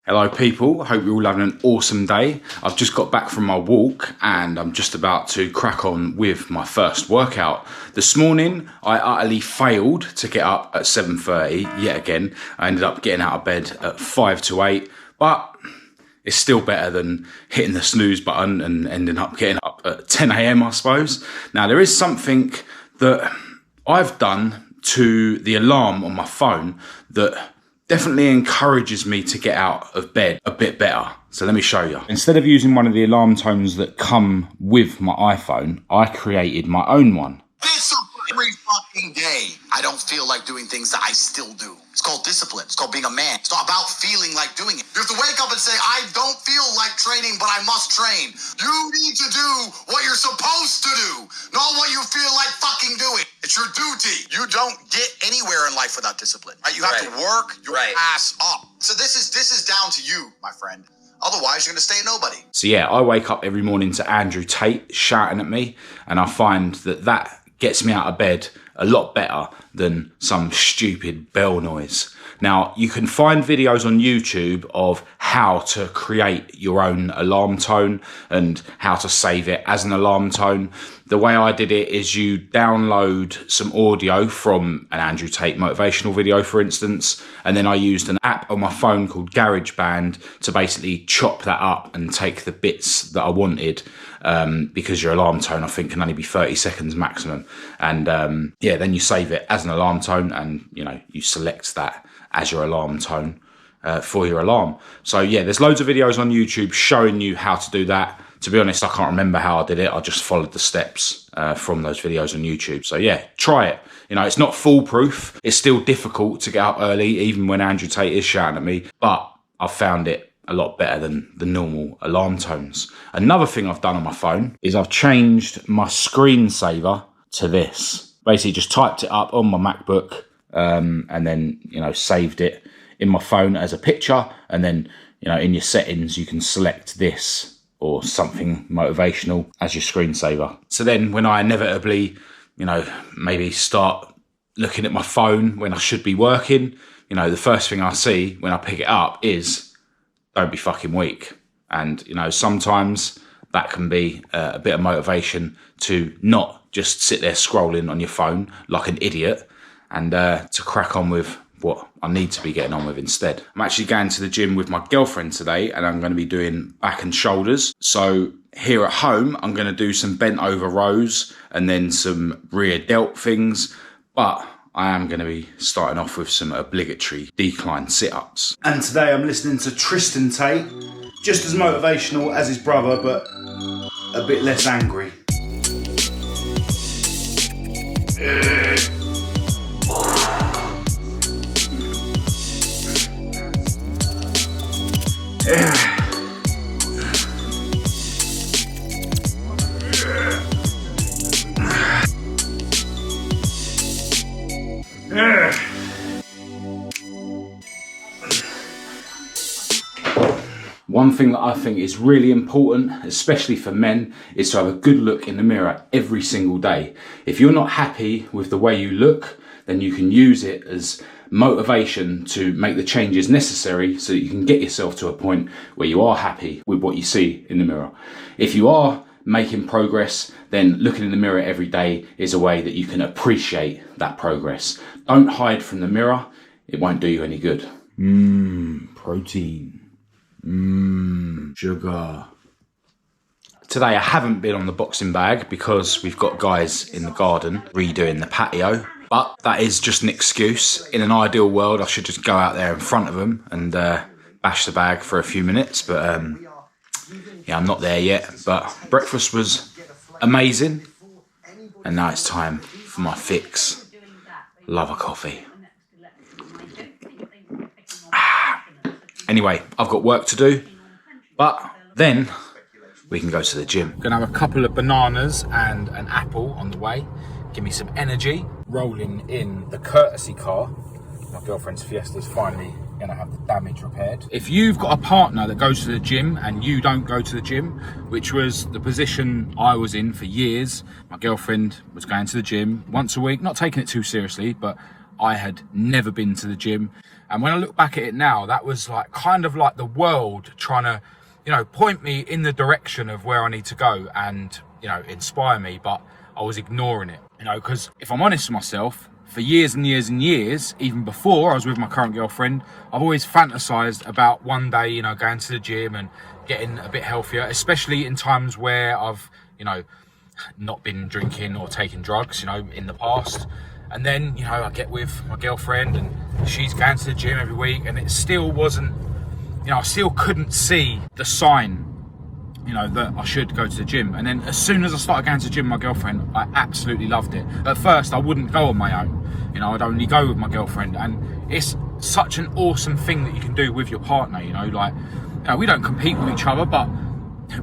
Hello people, hope you're all having an awesome day. I've just got back from my walk and I'm just about to crack on with my first workout. This morning I utterly failed to get up at 7:30 yet again. I ended up getting out of bed at 5 to 8, but it's still better than hitting the snooze button and ending up getting up at 10 a.m. I suppose. Now there is something that I've done to the alarm on my phone that definitely encourages me to get out of bed a bit better. So let me show you. Instead of using one of the alarm tones that come with my iPhone, I created my own one. Every fucking day, I don't feel like doing things that I still do. It's called discipline. It's called being a man. It's not about feeling like doing it. You have to wake up and say, I don't feel like training, but I must train. You need to do what you're supposed to do, not what you feel like fucking doing. It's your duty. You don't get anywhere in life without discipline. Right? You have to work your ass up. So this is down to you, my friend. Otherwise, you're going to stay a nobody. So yeah, I wake up every morning to Andrew Tate shouting at me, and I find that gets me out of bed a lot better than some stupid bell noise. Now, you can find videos on YouTube of how to create your own alarm tone and how to save it as an alarm tone. The way I did it is you download some audio from an Andrew Tate motivational video, for instance, and then I used an app on my phone called GarageBand to basically chop that up and take the bits that I wanted, because your alarm tone, I think, can only be 30 seconds maximum. And yeah, then you save it as an alarm tone and, you know, you select that as your alarm tone for your alarm. So yeah, there's loads of videos on YouTube showing you how to do that. To be honest, I can't remember how I did it. I just followed the steps from those videos on YouTube. So yeah, try it. You know, it's not foolproof. It's still difficult to get up early, even when Andrew Tate is shouting at me, but I've found it a lot better than the normal alarm tones. Another thing I've done on my phone is I've changed my screensaver to this. Basically just typed it up on my MacBook, and then, you know, saved it in my phone as a picture. And then, you know, in your settings, you can select this or something motivational as your screensaver. So then when I inevitably, you know, maybe start looking at my phone when I should be working, you know, the first thing I see when I pick it up is, don't be fucking weak. And, you know, sometimes that can be a bit of motivation to not just sit there scrolling on your phone like an idiot, and to crack on with what I need to be getting on with instead. I'm actually going to the gym with my girlfriend today, and I'm going to be doing back and shoulders. So here at home, I'm going to do some bent over rows and then some rear delt things, but I am going to be starting off with some obligatory decline sit-ups. And today I'm listening to Tristan Tate, just as motivational as his brother, but a bit less angry. One thing that I think is really important, especially for men, is to have a good look in the mirror every single day. If you're not happy with the way you look, then you can use it as motivation to make the changes necessary so that you can get yourself to a point where you are happy with what you see in the mirror. If you are making progress, then looking in the mirror every day is a way that you can appreciate that progress. Don't hide from the mirror. It won't do you any good. Protein. Sugar. Today I haven't been on the boxing bag because we've got guys in the garden redoing the patio. But that is just an excuse. In an ideal world, I should just go out there in front of them and bash the bag for a few minutes. But yeah, I'm not there yet. But breakfast was amazing. And now it's time for my fix. Love a coffee. Anyway, I've got work to do. But then we can go to the gym. Gonna have a couple of bananas and an apple on the way. Give me some energy. Rolling in the courtesy car. My girlfriend's Fiesta's finally gonna have the damage repaired. If you've got a partner that goes to the gym and you don't go to the gym, which was the position I was in for years, my girlfriend was going to the gym once a week, not taking it too seriously, but I had never been to the gym. And when I look back at it now, that was like kind of like the world trying to, you know, point me in the direction of where I need to go and, you know, inspire me. But I was ignoring it, you know, because if I'm honest with myself, for years and years and years, even before I was with my current girlfriend, I've always fantasized about one day, you know, going to the gym and getting a bit healthier, especially in times where I've, you know, not been drinking or taking drugs, you know, in the past. And then, you know, I get with my girlfriend and she's going to the gym every week, and it still wasn't, you know, I still couldn't see the sign, you know, that I should go to the gym. And then as soon as I started going to the gym with my girlfriend, I absolutely loved it. At first, I wouldn't go on my own. You know, I'd only go with my girlfriend. And it's such an awesome thing that you can do with your partner, you know, like, you know, we don't compete with each other, but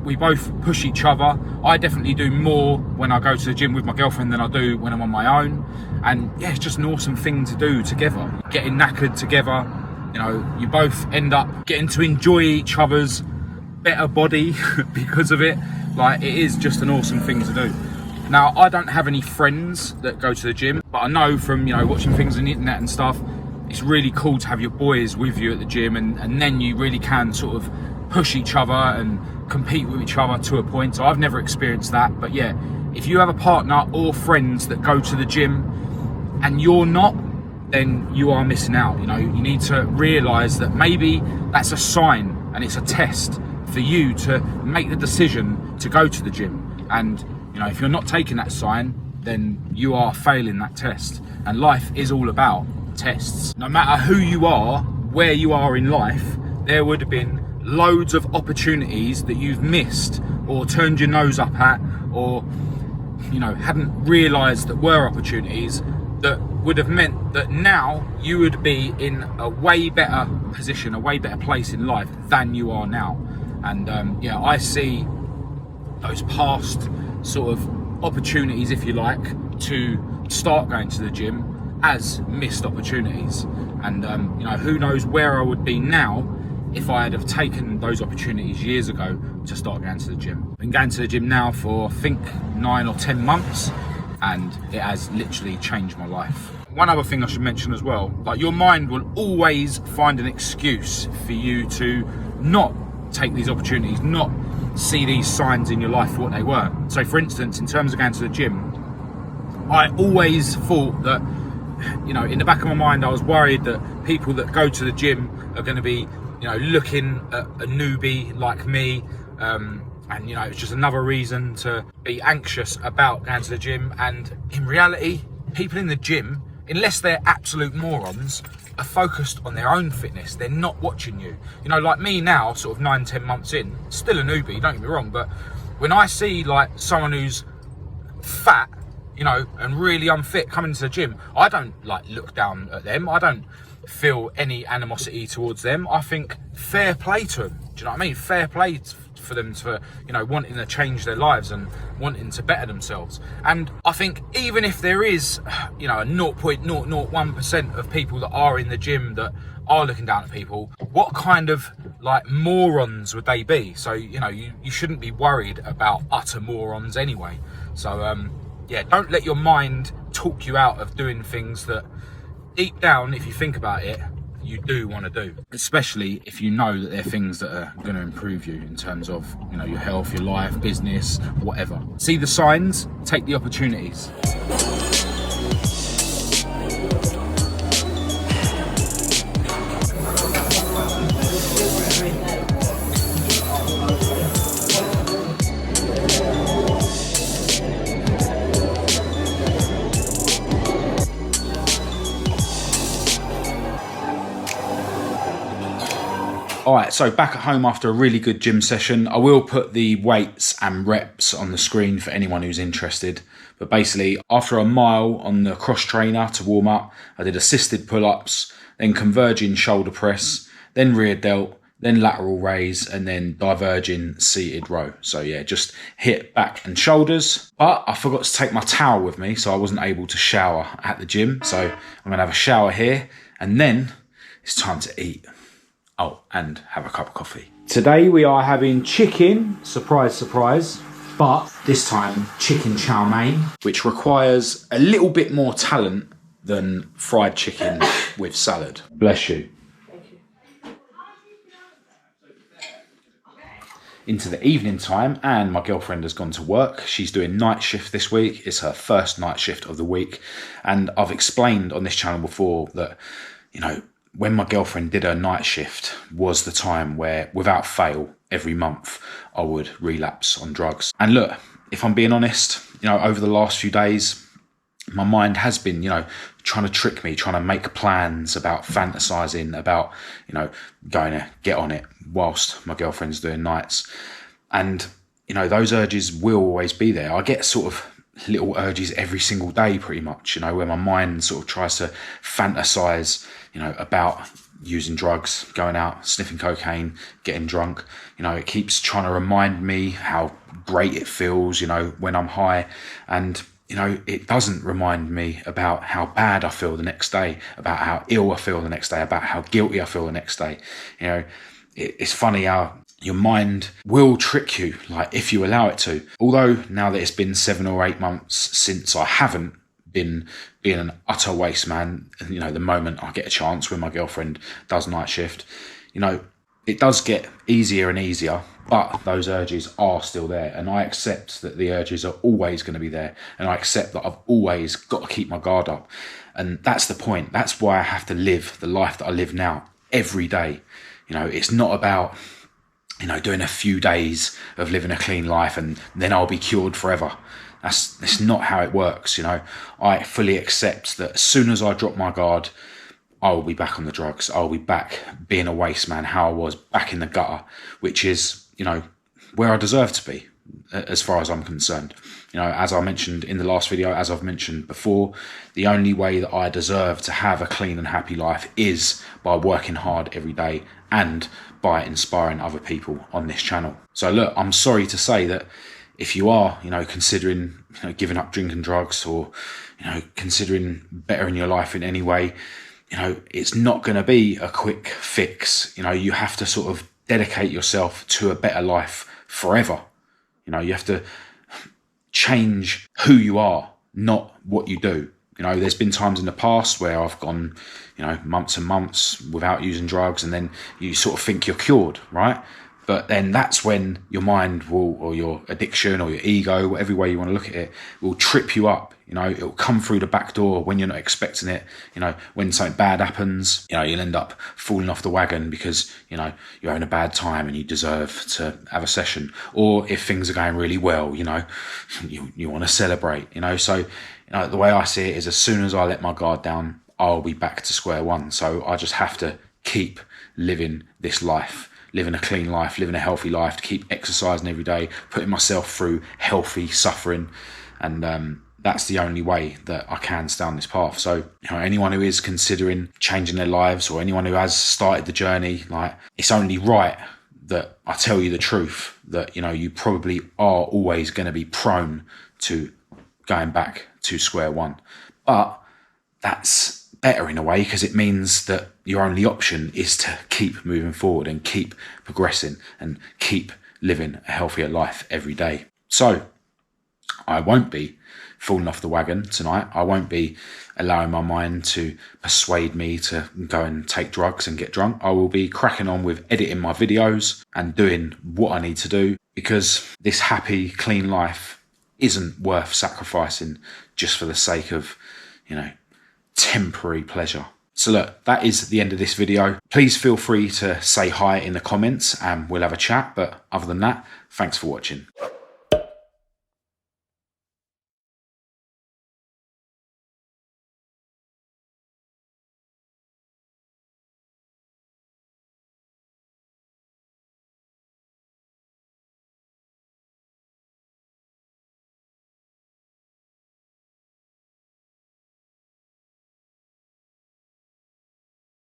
we both push each other. I definitely do more when I go to the gym with my girlfriend than I do when I'm on my own. And yeah, it's just an awesome thing to do together. Getting knackered together, you know, you both end up getting to enjoy each other's better body because of it. Like, it is just an awesome thing to do. Now, I don't have any friends that go to the gym, but I know from, you know, watching things on the internet and stuff, it's really cool to have your boys with you at the gym, and then you really can sort of push each other and compete with each other to a point. So I've never experienced that, but yeah, if you have a partner or friends that go to the gym and you're not, then you are missing out. You know, you need to realize that maybe that's a sign and it's a test for you to make the decision to go to the gym. And you know, if you're not taking that sign, then you are failing that test. And life is all about tests. No matter who you are, where you are in life, there would have been loads of opportunities that you've missed or turned your nose up at, or, you know, hadn't realized that were opportunities that would have meant that now you would be in a way better position, a way better place in life than you are now. And yeah, I see those past sort of opportunities, if you like, to start going to the gym as missed opportunities. And you know, who knows where I would be now if I had have taken those opportunities years ago to start going to the gym. I've been going to the gym now for, I think, 9 or 10 months, and it has literally changed my life. One other thing I should mention as well, like, your mind will always find an excuse for you to not take these opportunities, not see these signs in your life for what they were. So for instance, in terms of going to the gym, I always thought that, you know, in the back of my mind, I was worried that people that go to the gym are going to be, you know, looking at a newbie like me, and you know, it's just another reason to be anxious about going to the gym. And in reality, people in the gym, unless they're absolute morons, are focused on their own fitness. They're not watching you. You know, like me now, sort of 9-10 months in, still a newbie, don't get me wrong, but when I see like someone who's fat, you know, and really unfit coming to the gym, I don't like look down at them. I don't feel any animosity towards them. I think fair play to them. Do you know what I mean? Fair play for them to, you know, wanting to change their lives and wanting to better themselves. And I think even if there is, you know, a 0.001% of people that are in the gym that are looking down at people, what kind of like morons would they be? So, you know, you shouldn't be worried about utter morons anyway. So yeah, don't let your mind talk you out of doing things that deep down, if you think about it, you do want to do, especially if you know that they're things that are going to improve you in terms of, you know, your health, your life, business, whatever. See the signs, take the opportunities. All right, so back at home after a really good gym session. I will put the weights and reps on the screen for anyone who's interested. But basically, after a mile on the cross trainer to warm up, I did assisted pull-ups, then converging shoulder press, then rear delt, then lateral raise, and then diverging seated row. So yeah, just hit back and shoulders. But I forgot to take my towel with me, so I wasn't able to shower at the gym. So I'm gonna have a shower here, and then it's time to eat. Oh, and have a cup of coffee. Today we are having chicken, surprise, surprise, but this time chicken chow mein, which requires a little bit more talent than fried chicken with salad. Bless you. Into the evening time, and my girlfriend has gone to work. She's doing night shift this week. It's her first night shift of the week. And I've explained on this channel before that, you know, when my girlfriend did her night shift was the time where, without fail, every month I would relapse on drugs. And look, if I'm being honest, you know, over the last few days, my mind has been, you know, trying to trick me, trying to make plans about fantasizing about, you know, going to get on it whilst my girlfriend's doing nights. And, you know, those urges will always be there. I get sort of little urges every single day pretty much, you know, where my mind sort of tries to fantasize, you know, about using drugs, going out, sniffing cocaine, getting drunk. You know, it keeps trying to remind me how great it feels, you know, when I'm high. And, you know, it doesn't remind me about how bad I feel the next day, about how ill I feel the next day, about how guilty I feel the next day. You know, it's funny how your mind will trick you, like, if you allow it to. Although now that it's been 7 or 8 months since I haven't been being an utter waste man, you know, the moment I get a chance when my girlfriend does night shift, you know, it does get easier and easier, but those urges are still there. And I accept that the urges are always going to be there. And I accept that I've always got to keep my guard up. And that's the point. That's why I have to live the life that I live now every day. You know, it's not about, you know, doing a few days of living a clean life and then I'll be cured forever. That's not how it works, you know. I fully accept that as soon as I drop my guard, I will be back on the drugs. I'll be back being a waste man, how I was back in the gutter, which is, you know, where I deserve to be, as far as I'm concerned. You know, as I mentioned in the last video, as I've mentioned before, the only way that I deserve to have a clean and happy life is by working hard every day and by inspiring other people on this channel. So look, I'm sorry to say that if you are, you know, considering, you know, giving up drinking drugs, or, you know, considering bettering your life in any way, you know, it's not going to be a quick fix. You know, you have to sort of dedicate yourself to a better life forever. You know, you have to change who you are, not what you do. You know, there's been times in the past where I've gone, you know, months and months without using drugs, and then you sort of think you're cured, right? But then that's when your mind will, or your addiction or your ego, whatever way you want to look at it, will trip you up. You know, it'll come through the back door when you're not expecting it. You know, when something bad happens, you know, you'll end up falling off the wagon because, you know, you're having a bad time and you deserve to have a session. Or if things are going really well, you know, you want to celebrate, you know. So, you know, the way I see it is, as soon as I let my guard down, I'll be back to square one. So I just have to keep living this life, living a clean life, living a healthy life, to keep exercising every day, putting myself through healthy suffering. And that's the only way that I can stay on this path. So, you know, anyone who is considering changing their lives, or anyone who has started the journey, like, it's only right that I tell you the truth, that, you know, you probably are always going to be prone to going back to square one. But that's better in a way, because it means that your only option is to keep moving forward and keep progressing and keep living a healthier life every day. So I won't be falling off the wagon tonight. I won't be allowing my mind to persuade me to go and take drugs and get drunk. I will be cracking on with editing my videos and doing what I need to do, because this happy, clean life isn't worth sacrificing just for the sake of, you know, temporary pleasure. So look, that is the end of this video. Please feel free to say hi in the comments and we'll have a chat. But other than that, thanks for watching.